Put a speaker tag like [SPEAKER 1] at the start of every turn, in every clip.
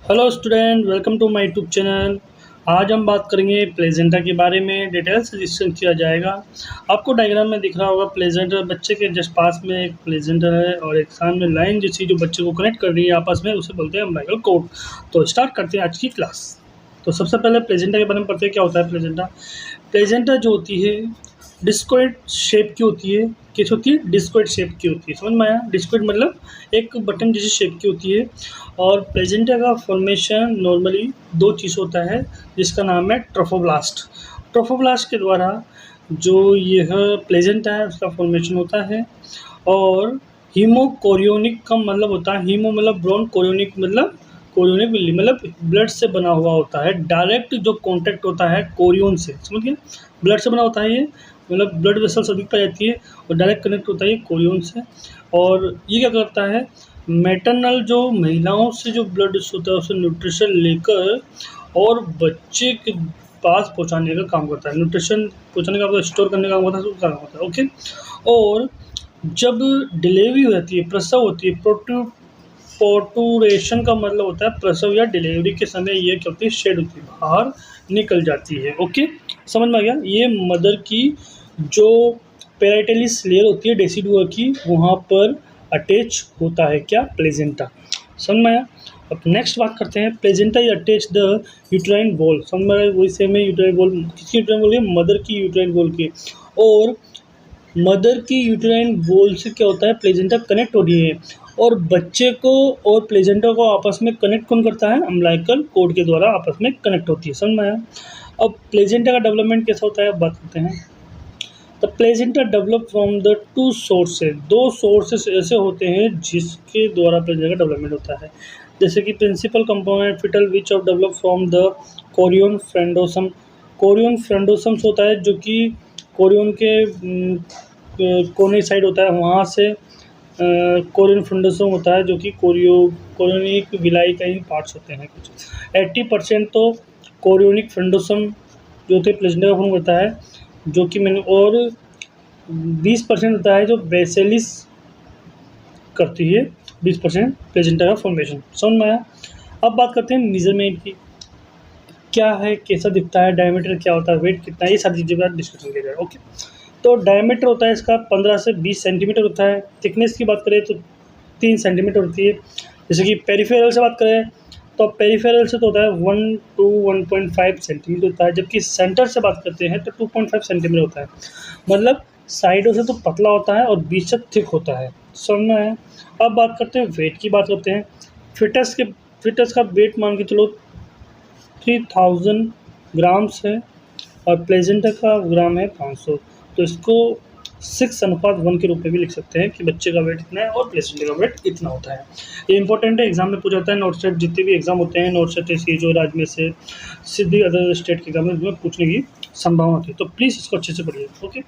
[SPEAKER 1] Hello student, welcome to my YouTube channel. आज हम बात करेंगे प्लेजेंटा के बारे में। डिटेल से डिस्कशन किया जाएगा। आपको डायग्राम में दिख रहा होगा प्लेजेंटर, बच्चे के जस्ट पास में एक प्लेजेंटर है और एक सामने लाइन जैसी जो बच्चे को कनेक्ट कर रही है आपस में, उसे बोलते हैं अम्बिलिकल कॉर्ड। तो स्टार्ट करते हैं आज की क्लास। तो सबसे पहले प्लेजेंटा के बारे में पढ़ते हैं क्या होता है प्लेजेंटा। प्लेजेंटा जो होती है डिस्कोइड शेप की होती है। किस होती है? डिस्कोइड शेप की होती है। समझ में आया? डिस्कोइड मतलब एक बटन जैसी शेप की होती है। और प्लेजेंटा का फॉर्मेशन नॉर्मली दो चीज़ होता है, जिसका नाम है ट्रोफोब्लास्ट। ट्रोफोब्लास्ट के द्वारा जो यह प्लेजेंटा है उसका फॉर्मेशन होता है। और हीमोकोरियोनिक का मतलब होता है, हीमो मतलब ब्रोन, कोरियोनिक मतलब कोरियोनिक बिल्ली मतलब ब्लड से बना हुआ होता है। डायरेक्ट जो कांटेक्ट होता है कोरियोन से, समझ गए? ब्लड से बना होता है ये, मतलब ब्लड वेसल्स अधिक पाई जाती है और डायरेक्ट कनेक्ट होता है ये कोरियोन से। और ये क्या करता है, मैटरनल जो महिलाओं से जो ब्लड होता है उसे न्यूट्रिशन लेकर और बच्चे के पास पहुंचाने का काम करता है। न्यूट्रिशन पहुंचाने का, स्टोर करने का काम होता है, उसका काम होता है। ओके। और जब डिलीवरी हो जाती है, प्रसव होती है, पोर्टूरेशन का मतलब होता है प्रसव या डिलीवरी के समय ये क्या होती है, शेड होती है, बाहर निकल जाती है। ओके, समझ में आ गया? ये मदर की जो पेराइटलिस लेयर होती है डेसिडुआ की, वहाँ पर अटैच होता है क्या, प्लेजेंटा। समझ में आया? अब नेक्स्ट बात करते हैं, प्लेजेंटा या अटैच द यूट्राइन वॉल। समझ में आया? वही सेम है, यूट्राइन वॉल किसकी यूट्राइन वॉल है? मदर की यूट्राइन वॉल की। और मदर की यूट्राइन वॉल से क्या होता है, प्लेजेंटा कनेक्ट हो रही है और बच्चे को और प्लेजेंटा को आपस में कनेक्ट कौन करता है? अम्बिलिकल कॉर्ड के द्वारा आपस में कनेक्ट होती है। समझ में आया? अब प्लेजेंटा का डेवलपमेंट कैसा होता है, अब बात करते हैं। The placenta develop from the two sources. दो सोर्सेस ऐसे होते हैं जिसके द्वारा प्लेजेंटा का डेवलपमेंट होता है। जैसे कि principal component fetal which of develop from the chorion frondosum. Chorion frondosums होता है जो कि कोरियन के कोने साइड होता है, वहाँ से कोरियन फ्रेंडोसम होता है जो कि कोरियोनिक विलाई का ही पार्ट्स होते हैं कुछ। 80% तो कोरियोनिक फ्रेंडोसम जो कि प्लेजेंटा का फॉर्म करता है, जो कि मैंने, और 20% होता है जो बेसेलिस करती है, 20% प्लेजेंटा का फॉर्मेशन। समझ में आया? अब बात करते हैं मेजरमेंट की। क्या है, कैसा दिखता है, डायमीटर क्या होता है, वेट कितना है, ये सारी चीज़ें का डिस्कशन किया जाएगा। ओके। तो डायमीटर होता है इसका 15 से 20 सेंटीमीटर होता है। थिकनेस की बात करें तो 3 सेंटीमीटर होती है। जैसे कि पेरिफेरल से बात करें तो पेरिफेरल से तो होता है 1 to 1.5 सेंटीमीटर होता है, जबकि सेंटर से बात करते हैं तो 2.5 सेंटीमीटर होता है। मतलब साइडों से तो पतला होता है और बीच से थिक होता है। समझ में आया? अब बात करते हैं वेट की, बात करते हैं। फिटस का वेट मान के चलो 3000 ग्राम्स है और प्लेजेंटा का ग्राम है 500। तो इसको 6:1 के रूप में भी लिख सकते हैं कि बच्चे का वेट इतना है और प्लेजेंटा का वेट इतना होता है। ये इंपॉर्टेंट है, एग्जाम में पूछा जाता है। नॉर्थ स्टेट जितने भी एग्जाम होते हैं, नॉर्थ स्टेट से जो राज्य में से सीधी अदर स्टेट के एग्जाम में पूछने की संभावना होती है, तो प्लीज़ इसको अच्छे से पढ़िए। ओके।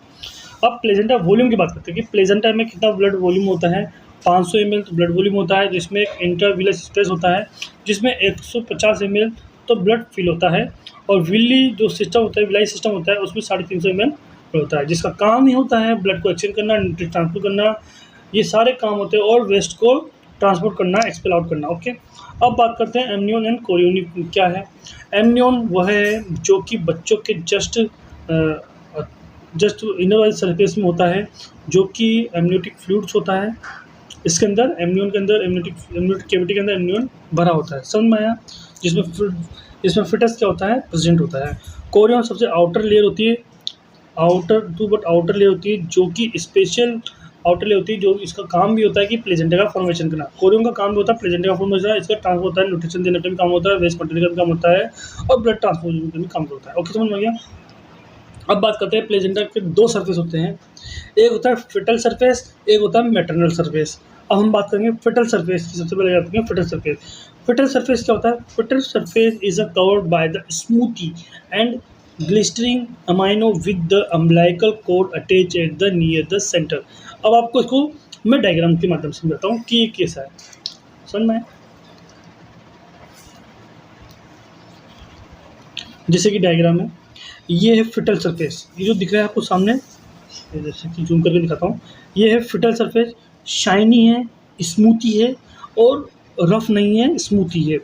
[SPEAKER 1] अब प्लेजेंटा वॉल्यूम की बात करते हैं कि प्लेजेंटा में कितना ब्लड वॉल्यूम होता है। 500 ml तो ब्लड वॉल्यूम होता है, जिसमें एक इंटरविलस स्पेस होता है, जिसमें 150 ml तो ब्लड फिल होता है। और विली जो सिस्टम होता है, विलाई सिस्टम होता है, उसमें 350 ml होता है, जिसका काम ही होता है ब्लड को एक्सचेंज करना, न्यूट्रिएंट ट्रांसफर करना, ये सारे काम होते हैं, और वेस्ट को ट्रांसपोर्ट करना, एक्सपेल आउट करना। ओके। अब बात करते हैं एमनियन एंड कोरियोनिक क्या है। एमनियन वह है जो कि बच्चों के जस्ट इनर वाइज सरफेस में होता है, जो कि एमनियोटिक फ्लूइड्स होता है। इसके अंदर एमनियन के अंदर एमनियोटिक कैविटी के अंदर एमनियन भरा होता है। समझ में आया? जिसमें फिटस क्या होता है, प्रेजेंट होता है। कोरियन सबसे आउटर लेयर होती है, आउटर लेयर होती है, जो कि स्पेशल आउटर लेयर होती है, जो इसका काम भी होता है कि प्लेजेंटा का फॉर्मेशन करना। कोरियन का काम भी होता है प्लेजेंटा का फॉर्मेशन, इसका ट्रांसफर होता है, न्यूट्रिशन देने का भी काम होता है, वेस्ट कंटेन का भी काम होता है, और ब्लड ट्रांसफ्यूजन का भी काम होता है। ओके, समझ में आ गया? अब बात करते हैं प्लेजेंटा के दो सरफेस होते हैं, एक होता है फिटल सरफेस, एक होता है मैटरनल सरफेस। अब हम बात करेंगे फिटल सरफेस की। सबसे पहले बात करेंगे फिटल सरफेस। फिटल सरफेस क्या होता है? Foetal surface is covered by the smoothy and glistering amino with the umbilical cord attach at the near the centre. अब आपको इसको मैं डायग्राम के माध्यम से समझाता हूँ कि ये कैसा है। समझ में? जैसे कि डायग्राम है, ये है फिटल सरफेस, ये जो दिख रहा है आपको सामने, जैसे कि जूम करके दिखाता हूँ, ये है फिटल सरफेस। शाइनी है, स्मूथी है, और रफ नहीं है, स्मूथी है।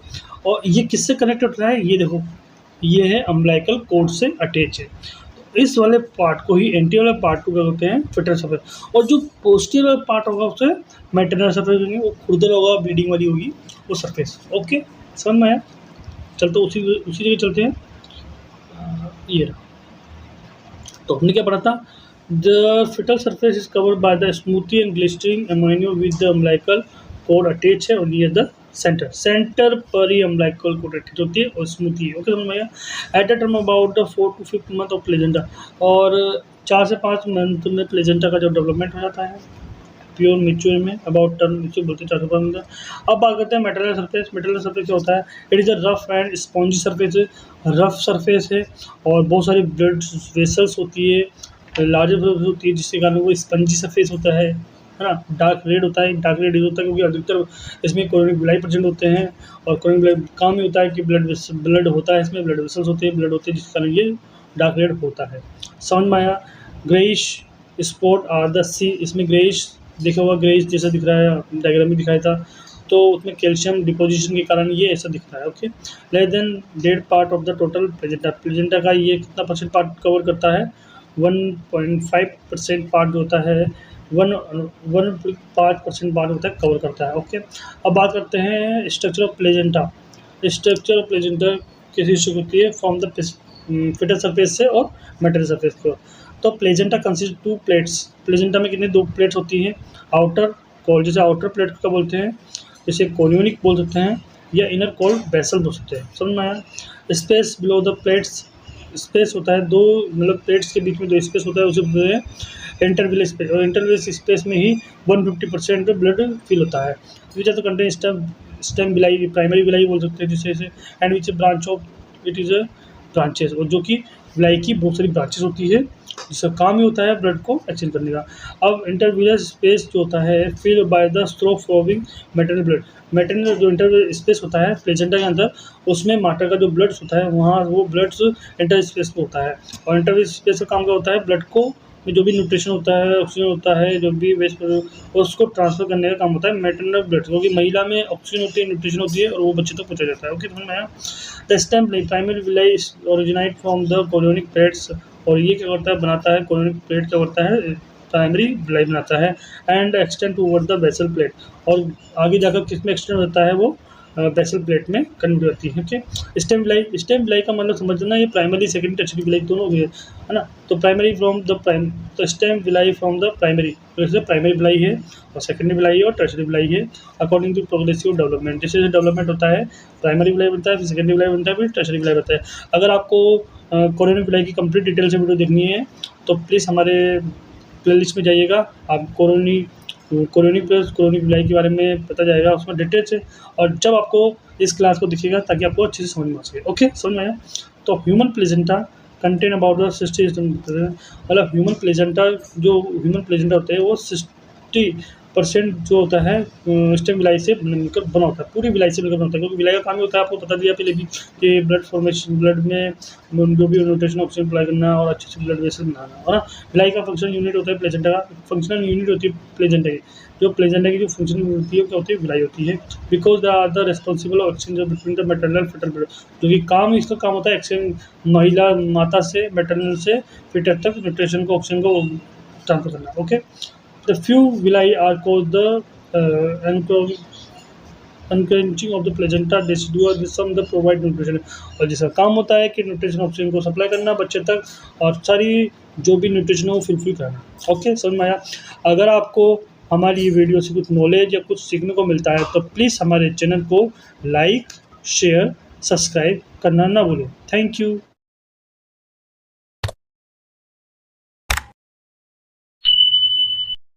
[SPEAKER 1] और ये किससे कनेक्ट होता है, ये देखो ये है अम्बिलिकल कॉर्ड से अटैच है। तो इस वाले पार्ट को ही, एंटीरियर वाले पार्ट को क्या बोलते हैं, फिटर सरफेस। और जो पोस्टीरियर वाला पार्ट होगा उसे मैटरनल सरफेस होगी, वो खुरदर होगा, ब्लीडिंग वाली होगी वो सरफेस। ओके, समझ में आया। चलते उसी उसी जगह चलते हैं। ये रहा। तो हमने क्या पढ़ा था, the foetal surface is covered by the smoothy and glistering amino with the umbilical cord attach है और नियर द सेंटर पर ही अम्बिलिकल कॉर्ड अटैच होती है और स्मूथी है। ओके, समझ में आया। At the term about the 4 to 5 month of placenta, और 4 से 5 मंथ में प्लेजेंटा का जब डेवलपमेंट हो जाता है प्योर मिच्योर में, अबाउट टर्म इसे बोलते हैं 4 से 5 मंथ। अब बात करते हैं मेटरनल सरफेस। मेटरनल सरफेस क्या होता है, it is a rough and spongy surface है, रफ सरफेस है और बहुत सारी ब्लड वेसल्स होती है, लार्जर वेसल्स होती है, जिसके कारण वो स्पंजी सरफेस होता है ना। डार्क रेड होता है, डार्क रेड होता है क्योंकि अधिकतर इसमें कोरोनिक विलाई प्रेजेंट होते हैं, और कोरोनिक विलाई काम ही होता है कि ब्लड होता है, इसमें ब्लड वेसल्स होते हैं, ब्लड होते हैं, जिसके कारण ये डार्क रेड होता है। समझ में आया। ग्रेइश स्पॉट आर द सी, इसमें ग्रेइश देखा हुआ, ग्रेइश जैसा दिख रहा है, डायग्राम में दिखाया था, तो उसमें कैल्शियम डिपोजिशन के कारण ये ऐसा दिख रहा है। Okay, less than dead part of the total placenta. Placenta का ये कितना परसेंट पार्ट कवर करता है, 1.5% पार्ट जो होता है, 1.5% पार्ट होता है, कवर करता है। ओके, अब बात करते हैं structure of placenta. Structure of placenta किसी से होती है, फ्रॉम द फिटर सरफेस से और मेटल सरफेस को। तो प्लेजेंटा कंसिस्ट 2 प्लेट्स। प्लेजेंटा में कितनी 2 प्लेट्स होती हैं, आउटर कॉल, जैसे आउटर प्लेट का बोलते हैं, जैसे कोरियोनिक बोल सकते हैं, या इनर कॉल बेसल बोल सकते हैं। समझ में आया। Space below the plates, space होता है 2, मतलब प्लेट्स के बीच में 2 स्पेस होता है, उसे बोलते हैं इंटरविल स्पेस, और इंटरविल स्पेस में ही 150% ब्लड फिल होता है। Which are the contain stem villi, primary villi बोल सकते हैं जिसे, and which branch of it is a branches, और जो कि विलाई की बहुत सारी ब्रांचेस होती है, जिसका काम ही होता है ब्लड को एक्सचेंज करने का। अब इंटरविलर स्पेस जो होता है fill by the straw flowing maternal blood. Maternal जो इंटरविलर स्पेस होता है प्लेजेंटा के अंदर, उसमें माटर का जो ब्लड होता है वहाँ वो ब्लड इंटर स्पेस में होता है, और इंटर स्पेस का काम क्या होता है, ब्लड को में जो भी न्यूट्रिशन होता है, ऑक्सीजन होता है, जो भी वेस्ट उसको ट्रांसफर करने का काम होता है मैटरनल ब्लड, क्योंकि महिला में ऑक्सीजन होती है, न्यूट्रिशन होती है, और वो बच्चे तक पहुँचा जाता है। ओके, समझ में आया। The stem primary villi originate from the chorionic plates, और ये क्या करता है, बनाता है कोरियोनिक प्लेट, क्या करता है प्राइमरी विलाई बनाता है, and extend toward the basal plate, और आगे जाकर किस में एक्सटेंड होता है, वो बेसल प्लेट में कन्वर्ट होती है। ओके, स्टेम विलाई का मतलब समझना, ये प्राइमरी सेकेंडरी टर्शियरी विलाई दोनों हुए है ना। तो प्राइमरी फ्रॉम द तो stem villi from the primary, जैसे प्राइमरी विलाई है और सेकेंडरी विलाई है और टर्शियरी विलाई है, अकॉर्डिंग टू प्रोग्रेसिव डेवलपमेंट। जैसे जैसे डेवलपमेंट होता है प्राइमरी विलाई बनता है, फिर सेकेंडरी विलाई बनता है, फिर टर्शियरी विलाई बनता है। अगर आपको कोरियोनिक विलाई की कंप्लीट डिटेल से वीडियो देखनी है तो प्लीज़ हमारे प्लेलिस्ट में जाइएगा, आप कोरियोनिक विलाई के बारे में पता जाएगा, उसमें डिटेल से, और जब आपको इस क्लास को दिखेगा ताकि आपको अच्छे से समझ में आ सके। ओके, समझ में आया। तो human placenta contain about the 60, मतलब ह्यूमन प्लेजेंटा होते हैं वो 60% जो होता है स्टेम विलाई से मिलकर बना होता है, पूरी विलाई से मिलकर बना होता है, क्योंकि विलाई का काम ही होता है, आपको बता दिया पहले भी, कि ब्लड फॉर्मेशन, ब्लड में जो भी न्यूट्रिशन ऑक्सीजन अप्लाई करना और अच्छे से ब्लड वेसल बनाना, है ना। विलाई का फंक्शनल यूनिट होता है प्लेजेंटा का, फंक्शनल यूनिट होती है प्लेजेंटा की, जो प्लेजेंटा की जो फंक्शनल यूनिट होती है क्या होती है, विलाई होती है, because they are the responsible of exchange between the maternal foetal blood, जो कि इसका काम होता है एक्सचेंज महिला माता से मैटरनल से फिटर तक न्यूट्रिशन को, ऑक्सीजन को ट्रांसफर करना। Okay, the few villi are called the unclenching of the placenta decidua, this some the provide nutrition, और जिसका काम होता है कि न्यूट्रिशन ऑक्सीजन को सप्लाई करना बच्चे तक, और सारी जो भी न्यूट्रिशन हो फुलफिल करना। ओके, समझ में आया। अगर आपको हमारी वीडियो से कुछ नॉलेज या कुछ सीखने को मिलता है तो प्लीज़ हमारे चैनल को लाइक, शेयर, सब्सक्राइब करना ना भूलें। Thank you.